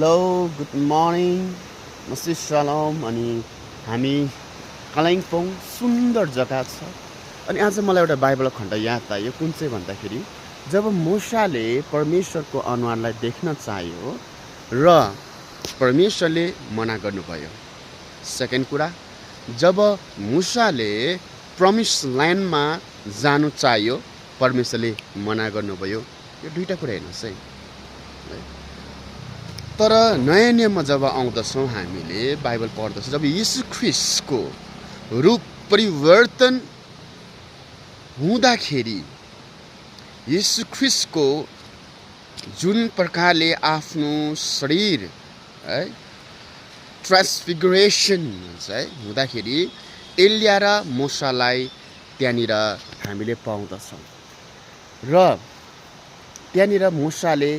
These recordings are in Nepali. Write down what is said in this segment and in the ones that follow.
हेलो गुड मर्निङ म श्री सलोम अनि हामी कालिम्पोङ सुन्दर जग्गा छ। अनि आज मलाई एउटा बाइबल खण्ड याद आयो, कुन चाहिँ भन्दाखेरि जब मूसाले परमेश्वरको अनुहारलाई देख्न चाह्यो र परमेश्वरले मना गर्नुभयो। सेकेन्ड कुरा, जब मूसाले प्रमिस ल्यान्डमा जानु चाह्यो परमेश्वरले मना गर्नुभयो। यो दुईटा कुरा हेर्नुहोस् है। तर नयाँ नियममा जब आउँदछौँ, हामीले बाइबल पढ्दछौँ, जब यीशु ख्रीष्टको रूप परिवर्तन हुँदाखेरि यीशु ख्रीष्टको जुन प्रकारले आफ्नो शरीर है ट्रान्सफिगरेसन हुन्छ है हुँदाखेरि एलिया र मूसालाई त्यहाँनिर हामीले पाउँदछौँ र त्यहाँनिर मूसाले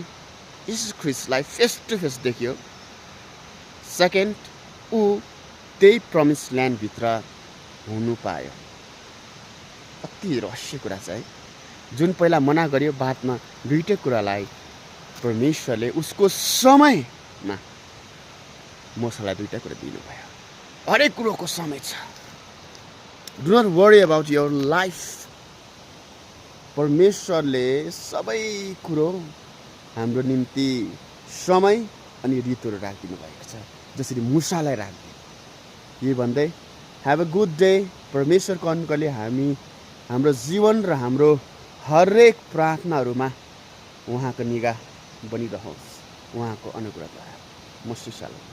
यीशु ख्रीष्टलाई फेस टु फेस देख्यो। सेकेन्ड, ऊ त्यही प्रमिस ल्यान्डभित्र हुनु पायो। अति रहस्य कुरा छ है। जुन पहिला मना गर्यो, बादमा दुईटै कुरालाई परमेश्वरले उसको समयमा मूसालाई दुईटा कुरा दिनुभयो। हरेक कुरोको समय छ। Do not worry about your life. परमेश्वरले सबै कुरो हाम्रो निम्ति समय अनि ऋतुहरू राखिदिनु भएको छ, जसरी मूसालाई राखिदियो। यही भन्दै ह्याभ अ गुड डे। परमेश्वरको अनुग्रहले हाम्रो जीवन र हाम्रो हरेक प्रार्थनाहरूमा उहाँको निगाह बनिरहोस्, उहाँको अनुग्रहद्वारा। म श्री सलोम।